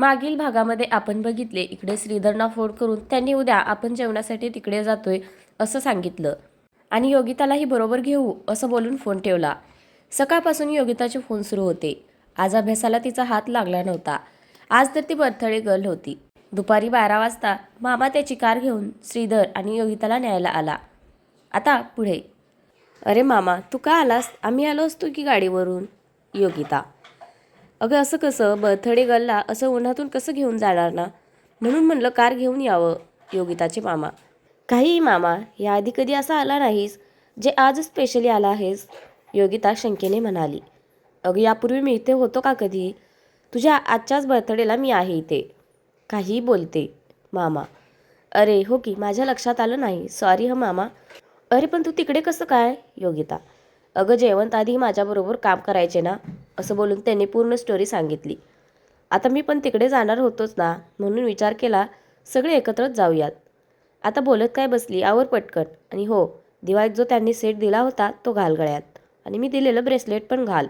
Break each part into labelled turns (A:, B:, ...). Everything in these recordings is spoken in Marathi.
A: मागील भागामध्ये आपण बघितले, इकडे श्रीधरना फोन करून त्यांनी उद्या आपण जेवणासाठी तिकडे जातोय असं सांगितलं आणि योगितालाही बरोबर घेऊ असं बोलून फोन ठेवला. सकाळपासून योगिताचे फोन सुरू होते. आज अभ्यासाला तिचा हात लागला नव्हता. आज तर ती बर्थडे गर्ल होती. दुपारी 12 वाजता मामा त्याची कार घेऊन श्रीधर आणि योगिताला न्यायला आला. आता पुढे. अरे मामा, तू का आलास? आम्ही आलो असतो की गाडीवरून. योगिता: अगं असं कसं? बर्थडे गर्लला असं उन्हातून कसं घेऊन जाणार ना, म्हणून म्हणलं कार घेऊन यावं. योगिताचे मामा: काही मामा, याआधी कधी असा आला नाहीस जे आज स्पेशली आला आहेस. योगिता शंकेने म्हणाली: अगं यापूर्वी मी इथे होतो का कधी? तुझ्या आजच्याच बर्थडेला मी आहे इथे. काहीही बोलते. मामा: अरे हो की, माझ्या लक्षात आलं नाही, सॉरी हं मामा. अरे पण तू तिकडे कसं काय? योगिता: अगं जयवंत आधी माझ्याबरोबर काम करायचे ना, असं बोलून त्यांनी पूर्ण स्टोरी सांगितली. आता मी पण तिकडे जाणार होतोच ना, म्हणून विचार केला सगळे एकत्रच जाऊयात. आता बोलत काय बसली, आवर पटकन. आणि हो, दिवाळीत जो त्यांनी सेट दिला होता तो घाल गळ्यात, आणि मी दिलेलं ब्रेसलेट पण घाल.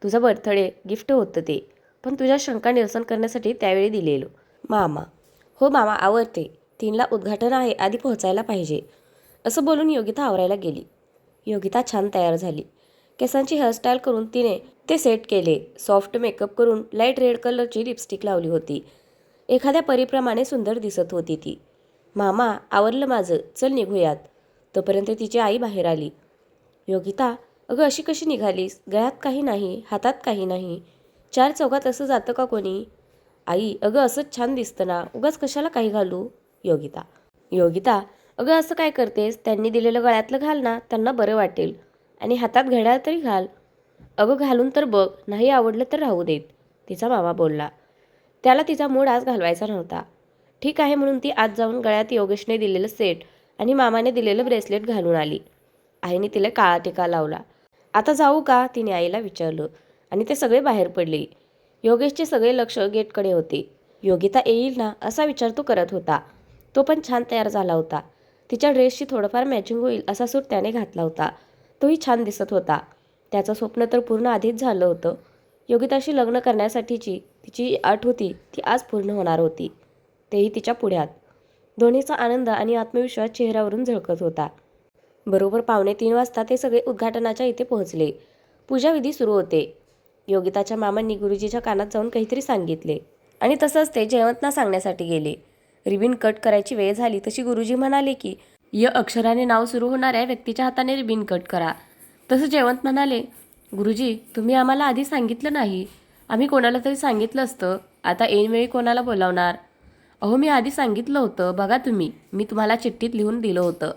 A: तुझा बर्थडे गिफ्ट होतं ते, पण तुझ्या शंका निरसन करण्यासाठी त्यावेळी दिलेलं. मामा: हो मामा, आवडते. 3ला उद्घाटन आहे, आधी पोहोचायला पाहिजे. असं बोलून योगिता आवरायला गेली. योगिता छान तयार झाली. केसांची हेअरस्टाईल करून तिने ते सेट केले. सॉफ्ट मेकअप करून लाईट रेड कलरची लिपस्टिक लावली होती. एखाद्या परीप्रमाणे सुंदर दिसत होती ती. मामा, आवरलं माझं, चल निघूयात. तोपर्यंत तिची आई बाहेर आली. योगिता: अगं अशी कशी निघालीस? गळ्यात काही नाही, हातात काही नाही. 4 चौघात असं जातं का कोणी? आई: अगं असंच छान दिसतं ना, उगाच कशाला काही घालू. योगिता: योगिता, अगं असं काय करतेस? त्यांनी दिलेलं गळ्यातलं घाल ना, त्यांना बरं वाटेल. आणि हातात घड्याळ तरी घाल. अगं घालून तर बघ, नाही आवडलं तर राहू देत. तिचा मामा बोलला. त्याला तिचा मूड आज घालवायचा नव्हता. ठीक आहे म्हणून ती आज जाऊन गळ्यात योगेशने दिलेलं सेट आणि मामाने दिलेलं ब्रेसलेट घालून आली. आईने तिला काळा टिका लावला. आता जाऊ का? तिने आईला विचारलं आणि ते सगळे बाहेर पडले. योगेशचे सगळे लक्ष गेटकडे होते. योगिता येईल ना असा विचार तो करत होता. तो पण छान तयार झाला होता. तिच्या ड्रेसशी थोडंफार मॅचिंग होईल असा सूट त्याने घातला होता. तोही छान दिसत होता. त्याचं स्वप्न तर पूर्ण आधीच झालं होतं. योगिताशी लग्न करण्यासाठीची तिची अट होती ती आज पूर्ण होणार होती, तेही तिच्या पुढ्यात. दोन्हीचा आनंद आणि आत्मविश्वास चेहऱ्यावरून झळकत होता. बरोबर 2:45 वाजता ते सगळे उद्घाटनाच्या इथे पोहोचले. पूजाविधी सुरू होते. योगिताच्या मामांनी गुरुजीच्या कानात जाऊन काहीतरी सांगितले आणि तसंच ते जयवंतना सांगण्यासाठी गेले. रिबीन कट करायची वेळ झाली तशी गुरुजी म्हणाले की य अक्षराने नाव सुरू होणाऱ्या व्यक्तीच्या हाताने रिबीन कट करा. तसं जयवंत म्हणाले, गुरुजी तुम्ही आम्हाला आधी सांगितलं नाही. आम्ही कोणाला तरी सांगितलं असतं. आता ऐनवेळी कोणाला बोलावणार? अहो मी आधी सांगितलं होतं, बघा तुम्ही, मी तुम्हाला चिठ्ठीत लिहून दिलं होतं.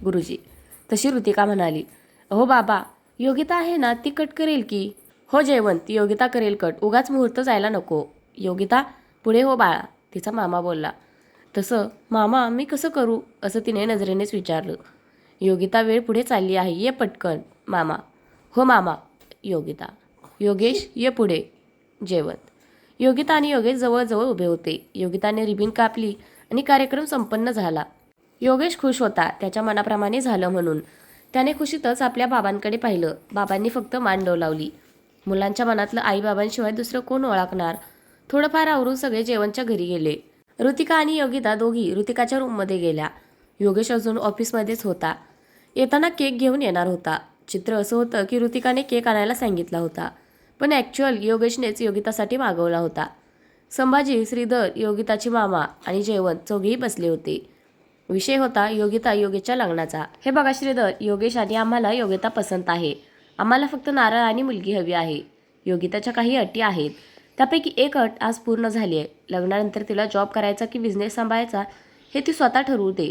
A: गुरुजी: तशी ऋतिका म्हणाली, अहो बाबा, योगिता आहे ना, ती कट करेल की. हो जयवंत, योगिता करेल कट, उगाच मुहूर्त जायला नको. योगिता: पुढे हो बाळा. तिचा मामा बोलला. तसं मामा मी कसं करू असं तिने नजरेनेच विचारलं. योगिता: वेळ पुढे चालली आहे, ये पटकन. मामा: हो मामा. योगिता: योगेश ये पुढे. जयवंत. योगिता आणि योगेश जवळजवळ उभे होते. योगिताने रिबीन कापली आणि कार्यक्रम संपन्न झाला. योगेश खुश होता, त्याच्या मनाप्रमाणे झालं म्हणून. त्याने खुशीतच आपल्या बाबांकडे पाहिलं. बाबांनी फक्त मान डोलावली. मुलांच्या मनातलं आईबाबांशिवाय दुसरं कोण ओळखणार? थोडंफार आवरून सगळे जेवणच्या घरी गेले. ऋतिका आणि योगिता दोघी ऋतिकाच्या रूममध्ये गेल्या. योगेश अजून ऑफिसमध्येच होता. येताना केक घेऊन येणार होता. चित्र असं होतं की ऋतिकाने केक आणायला सांगितला होता, पण ॲक्च्युअल योगेशनेच योगितासाठी मागवला होता. संभाजी, श्रीधर, योगिताची मामा आणि जयवंत चौघेही बसले होते. विषय होता योगिता योगेशच्या लग्नाचा. हे बघा श्रीधर, योगेश आणि आम्हाला योगिता पसंत आहे. आम्हाला फक्त नारळ आणि मुलगी हवी आहे. योगिताच्या काही अटी आहेत. त्यापैकी एक अट आज पूर्ण झाली आहे. लग्नानंतर तिला जॉब करायचा की बिझनेस सांभाळायचा हे ती स्वतः ठरवू दे.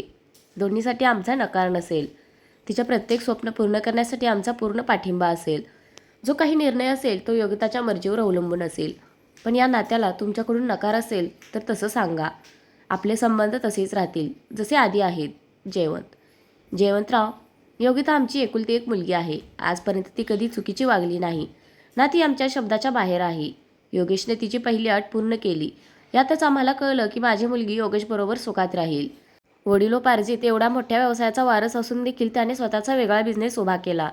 A: दोन्हीसाठी आमचा नकार नसेल. तिच्या प्रत्येक स्वप्न पूर्ण करण्यासाठी आमचा पूर्ण पाठिंबा असेल. जो काही निर्णय असेल तो योगिताच्या मर्जीवर अवलंबून असेल. पण या नात्याला तुमच्याकडून नकार असेल तर तसं सांगा. आपले संबंध तसेच राहतील जसे आधी आहेत. जयवंत. जयवंतराव, योगिता आमची एकुलती एक मुलगी आहे. आजपर्यंत ती कधी चुकीची वागली नाही ना, ती आमच्या शब्दाच्या बाहेर आहे. योगेशने तिची पहिली अट पूर्ण केली. यातच आम्हाला कळलं की माझी मुलगी योगेशबरोबर सुखात राहील. वडिलोपार्जित एवढा मोठ्या व्यवसायाचा वारस असून देखील त्याने स्वतःचा वेगळा बिझनेस उभा केला.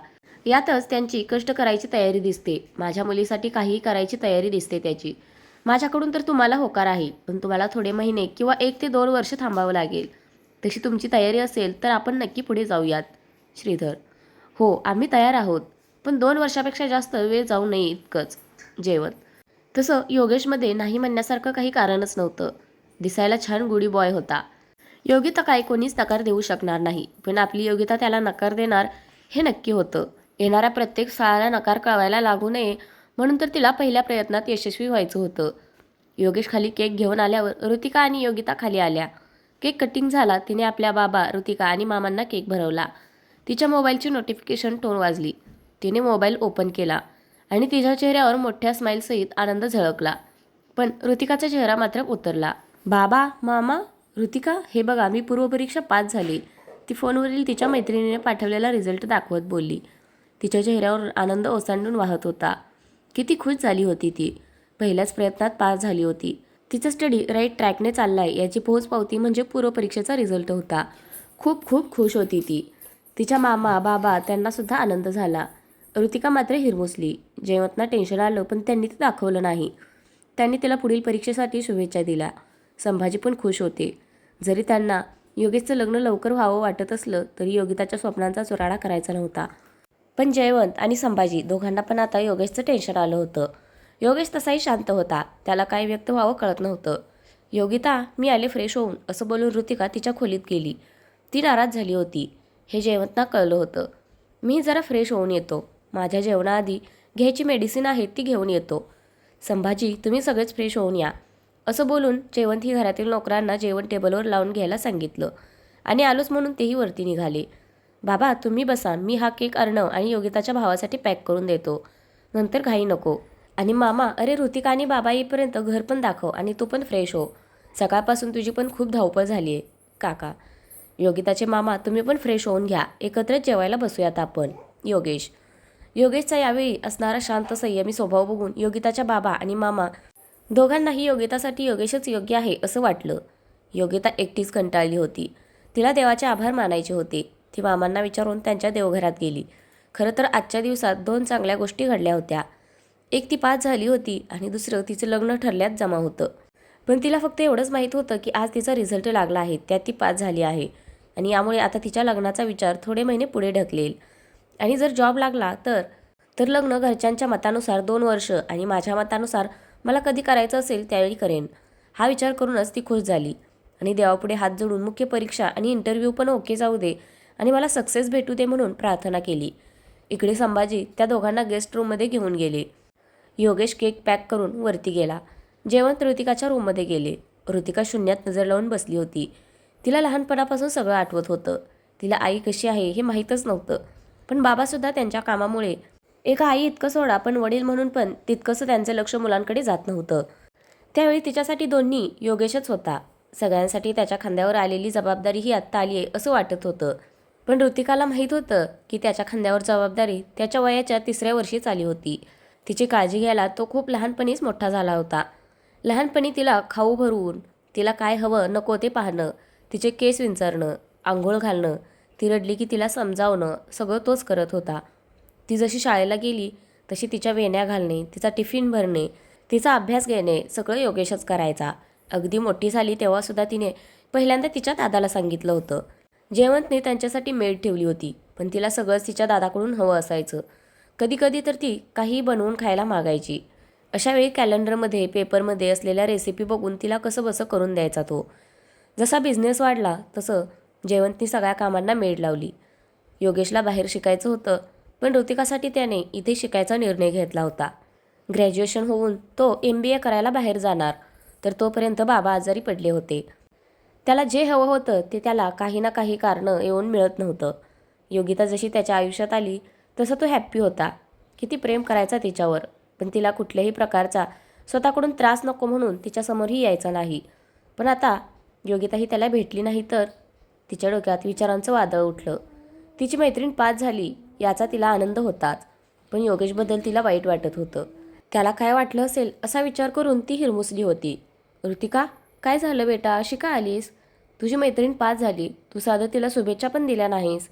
A: यातच त्यांची कष्ट करायची तयारी दिसते. माझ्या मुलीसाठी काहीही करायची तयारी दिसते त्याची. माझ्याकडून तर तुम्हाला होकार आहे, पण तुम्हाला थोडे महिने किंवा 1 ते 2 वर्ष थांबावं लागेल. तशी तुमची तयारी असेल तर आपण नक्की पुढे जाऊयात. श्रीधर: हो, आम्ही तयार आहोत, पण 2 वर्षापेक्षा जास्त वेळ जाऊ नये इतकंच. जयवंत: तसं योगेशमध्ये नाही म्हणण्यासारखं काही कारणच नव्हतं. दिसायला छान गुडी बॉय होता. योगिता काय कोणीच नकार देऊ शकणार नाही, पण आपली योगिता त्याला नकार देणार हे नक्की होतं. येणाऱ्या प्रत्येक स्थळाला नकार कळवायला लागू नये म्हणून तर तिला पहिल्या प्रयत्नात यशस्वी व्हायचं होतं. योगेश खाली केक घेऊन आल्यावर ऋतिका आणि योगिता खाली आल्या. केक कटिंग झाला. तिने आपल्या बाबा, ऋतिका आणि मामांना केक भरवला. तिच्या मोबाईलची नोटिफिकेशन टोन वाजली. तिने मोबाईल ओपन केला आणि तिच्या चेहऱ्यावर मोठ्या स्माईलसहित आनंद झळकला. पण ऋतिकाचा चेहरा मात्र उतरला. बाबा, मामा, ऋतिका, हे बघा, मी पूर्वपरीक्षा पास झाली. ती फोनवरील तिच्या मैत्रिणीने पाठवलेला रिझल्ट दाखवत बोलली. तिच्या चेहऱ्यावर आनंद ओसांडून वाहत होता. किती खुश झाली होती ती. पहिल्याच प्रयत्नात पास झाली होती. तिचा स्टडी राईट ट्रॅकने चाललाय याची पोहोचपावती म्हणजे पूर्वपरीक्षेचा रिझल्ट होता. खूप खूप खुश होती ती. तिच्या मामा, बाबा त्यांनासुद्धा आनंद झाला. ऋतिका मात्र हिरमुसली. जयवंतना टेन्शन आलं, पण त्यांनी ते दाखवलं नाही. त्यांनी तिला पुढील परीक्षेसाठी शुभेच्छा दिल्या. संभाजी पण खुश होते. जरी त्यांना योगेशचं लग्न लवकर व्हावं वाटत असलं तरी योगिताच्या स्वप्नांचा चुराडा करायचा नव्हता. पण जयवंत आणि संभाजी दोघांना पण आता योगेशचं टेन्शन आलं होतं. योगेश तसाही शांत होता. त्याला काय व्यक्त व्हावं कळत नव्हतं. योगिता, मी आले फ्रेश होऊन, असं बोलून ऋतिका तिच्या खोलीत गेली. ती नाराज झाली होती. हे जयवंतना कळलं होतं. मी जरा फ्रेश होऊन येतो. माझ्या जेवणाआधी घ्यायची मेडिसिन आहे ती घेऊन येतो. संभाजी, तुम्ही सगळेच फ्रेश होऊन या, असं बोलून जयवंत ही घरातील नोकरांना जेवण टेबलवर लावून घ्यायला सांगितलं आणि आलोच म्हणून तेही वरती निघाले. बाबा, तुम्ही बसा, मी हा केक अर्णव आणि योगिताच्या भावासाठी पॅक करून देतो. नंतर घाई नको. आणि मामा, अरे ऋतिका आणि बाबा येईपर्यंत घर पण दाखव आणि तू पण फ्रेश हो. सकाळपासून तुझी पण खूप धावपळ झाली आहे. काका: योगिताचे मामा, तुम्ही पण फ्रेश होऊन घ्या. एकत्रच जेवायला बसूयात आपण. योगेश: योगेशचा यावेळी असणारा शांत संयमी स्वभाव बघून योगिताच्या बाबा आणि मामा दोघांनाही योगितासाठी योगेशच योग्य आहे असं वाटलं. योगिता एकटीच कंटाळली होती. तिला देवाचे आभार मानायचे होते. ती मामांना विचारून त्यांच्या देवघरात गेली. खरं तर आजच्या दिवसात 2 चांगल्या गोष्टी घडल्या होत्या. एक, ती पास झाली होती आणि दुसरं, तिचं लग्न ठरल्यात जमा होतं. पण तिला फक्त एवढंच माहीत होतं की आज तिचा रिझल्ट लागला आहे, त्यात ती पास झाली आहे आणि यामुळे आता तिच्या लग्नाचा विचार थोडे महिने पुढे ढकलेल. आणि जर जॉब लागला तर लग्न घरच्यांच्या मतानुसार 2 वर्ष आणि माझ्या मतानुसार मला कधी करायचं असेल त्यावेळी करेन. हा विचार करूनच ती खुश झाली आणि देवापुढे हात जोडून मुख्य परीक्षा आणि इंटरव्ह्यू पण ओके जाऊ दे आणि मला सक्सेस भेटू दे म्हणून प्रार्थना केली. इकडे संभाजी त्या दोघांना गेस्ट रूममध्ये घेऊन गेले. योगेश केक पॅक करून वरती गेला. जयवंत ऋतिकाच्या रूममध्ये गेले. ऋतिका शून्यात नजर लावून बसली होती. तिला लहानपणापासून सगळं आठवत होतं. तिला आई कशी आहे हे माहीतच नव्हतं. पण बाबासुद्धा त्यांच्या कामामुळे एका आई इतकं सोडा, पण वडील म्हणून पण तितकंसं त्यांचं लक्ष मुलांकडे जात नव्हतं. त्यावेळी तिच्यासाठी दोन्ही योगेशच होता. सगळ्यांसाठी त्याच्या खांद्यावर आलेली जबाबदारी ही आत्ता आली आहे असं वाटत होतं. पण ऋतिकाला माहीत होतं की त्याच्या खांद्यावर जबाबदारी त्याच्या वयाच्या 3ऱ्या वर्षीच आली होती. तिची काळजी घ्यायला तो खूप लहानपणीच मोठा झाला होता. लहानपणी तिला खाऊ भरवून, तिला काय हवं नको ते पाहणं, तिचे केस विंचरणं, आंघोळ घालणं, ती रडली की तिला समजावणं, सगळं तोच करत होता. ती जशी शाळेला गेली तशी तिच्या वेण्या घालणे, तिचा टिफिन भरणे, तिचा अभ्यास घेणे सगळं योगेशच करायचा. अगदी मोठी झाली तेव्हासुद्धा तिने पहिल्यांदा तिच्या दादाला सांगितलं होतं. जयवंतने त्यांच्यासाठी मेड ठेवली होती, पण तिला सगळंच तिच्या दादाकडून हवं असायचं. कधीकधी तर ती काहीही बनवून खायला मागायची. अशावेळी कॅलेंडरमध्ये, पेपरमध्ये असलेल्या रेसिपी बघून तिला कसंबसं करून द्यायचा तो. जसा बिझनेस वाढला तसं जयवंतनी सगळ्या कामांना मेड लावली. योगेशला बाहेर शिकायचं होतं, पण ऋतिकासाठी त्याने इथे शिकायचा निर्णय घेतला होता. ग्रॅज्युएशन होऊन तो MBA करायला बाहेर जाणार, तर तोपर्यंत बाबा आजारी पडले होते. त्याला जे हवं होतं ते त्याला काही ना काही कारणं येऊन मिळत नव्हतं. योगिता जशी त्याच्या आयुष्यात आली तसा तो हॅप्पी होता. किती प्रेम करायचा तिच्यावर, पण तिला कुठल्याही प्रकारचा स्वतःकडून त्रास नको म्हणून तिच्यासमोरही यायचा नाही. पण आता योगिताही त्याला भेटली नाही तर तिच्या डोक्यात विचारांचं वादळ उठलं. तिची मैत्रीण पास झाली याचा तिला आनंद होताच, पण योगेशबद्दल तिला वाईट वाटत होतं. त्याला काय वाटलं असेल असा विचार करून ती हिरमुसली होती. ऋतिका, काय झालं बेटा, अशी का आलीस? तुझी मैत्रीण पास झाली, तू साधं तिला शुभेच्छा पण दिल्या नाहीस.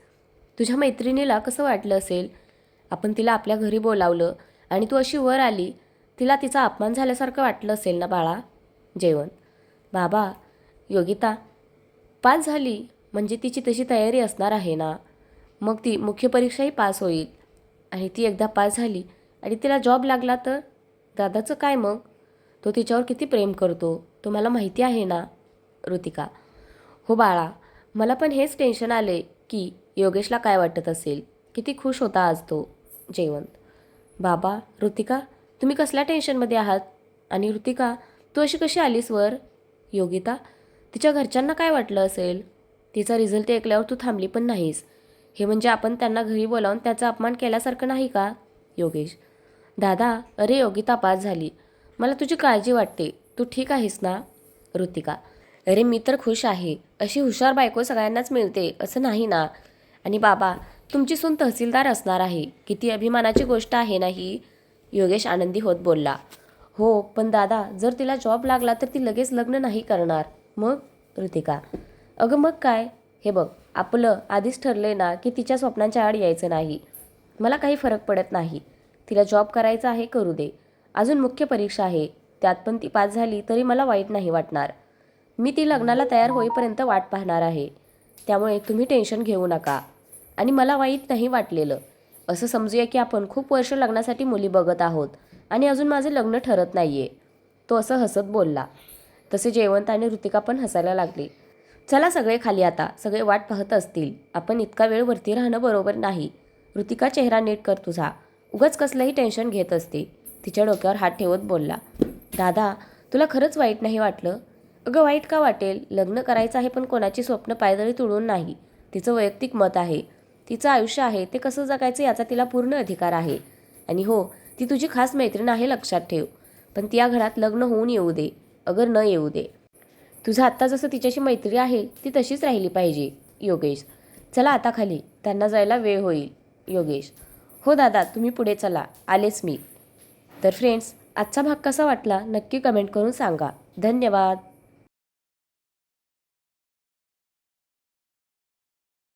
A: तुझ्या मैत्रिणीला कसं वाटलं असेल? आपण तिला आपल्या घरी बोलावलं आणि तू अशी वर आली. तिला तिचा अपमान झाल्यासारखं वाटलं असेल ना बाळा. जयवंत. बाबा, योगिता पास झाली म्हणजे तिची तशी तयारी असणार आहे ना. मग ती मुख्य परीक्षाही पास होईल. आणि ती एकदा पास झाली आणि तिला जॉब लागला तर दादाचं काय मग? तो तिच्यावर किती प्रेम करतो तुम्हाला माहिती आहे ना. ऋतिका. हो बाळा, मला पण हेच टेन्शन आले की योगेशला काय वाटत असेल. किती खुश होता आज तो. जयवंत. बाबा, ऋतिका तुम्ही कसल्या टेन्शनमध्ये आहात? आणि ऋतिका, तू अशी कशी आलीस वर? योगिता. तिच्या घरच्यांना काय वाटलं असेल? तिचा रिझल्ट ऐकल्यावर तू थांबली पण नाहीस. हे म्हणजे आपण त्यांना घरी बोलावून त्याचा अपमान केल्यासारखं नाही का? योगेश. दादा, अरे योगिता पास झाली. मला तुझी काळजी वाटते. तू ठीक आहेस ना? ऋतिका. अरे मी तर खुश आहे. अशी हुशार बायको सगळ्यांनाच मिळते असं नाही ना. आणि बाबा, तुमची सून तहसीलदार असणार आहे. किती अभिमानाची गोष्ट आहे ना ही. योगेश आनंदी होत बोलला. हो पण दादा, जर तिला जॉब लागला तर ती लगेच लग्न नाही करणार मग. ऋतिका. अगं मग काय? हे बघ, आपलं आधीच ठरलंय ना की तिच्या स्वप्नांच्या आड यायचं नाही. मला काही फरक पडत नाही. तिला जॉब करायचा आहे, करू दे. अजून मुख्य परीक्षा आहे, त्यात पण ती पास झाली तरी मला वाईट नाही वाटणार. मी ती लग्नाला तयार होईपर्यंत वाट पाहणार आहे. त्यामुळे तुम्ही टेन्शन घेऊ नका. आणि मला वाईट नाही वाटलेलं. असं समजूया की आपण खूप वर्ष लग्नासाठी मुली बघत आहोत आणि अजून माझं लग्न ठरत नाही आहे. तो असं हसत बोलला. तसे जयवंत आणि ऋतिका पण हसायला लागले. चला सगळे खाली आता. सगळे वाट पाहत असतील. आपण इतका वेळ वरती राहणं बरोबर नाही. ऋतिका, चेहरा नीट कर तुझा. उगाच कसलंही टेन्शन घेत असते. तिच्या डोक्यावर हात ठेवत बोलला. दादा, तुला खरंच वाईट नाही वाटलं? अगं वाईट का वाटेल? लग्न करायचं आहे पण कोणाची स्वप्न पायदळी तुडून नाही. तिचं वैयक्तिक मत आहे. तिचं आयुष्य आहे, ते कसं जगायचं याचा तिला पूर्ण अधिकार आहे. आणि हो, ती तुझी खास मैत्रीण आहे, लक्षात ठेव. पण ती या घरात लग्न होऊन येऊ दे, अगर न येऊ दे. तुझं आत्ता जसं तिच्याशी मैत्री आहे ती तशीच राहिली पाहिजे. योगेश. चला आता खाली, त्यांना जायला वेळ होईल. योगेश. हो दादा, तुम्ही पुढे चला, आलेच मी. तर फ्रेंड्स, आजचा भाग कसा वाटला नक्की कमेंट करून सांगा. धन्यवाद.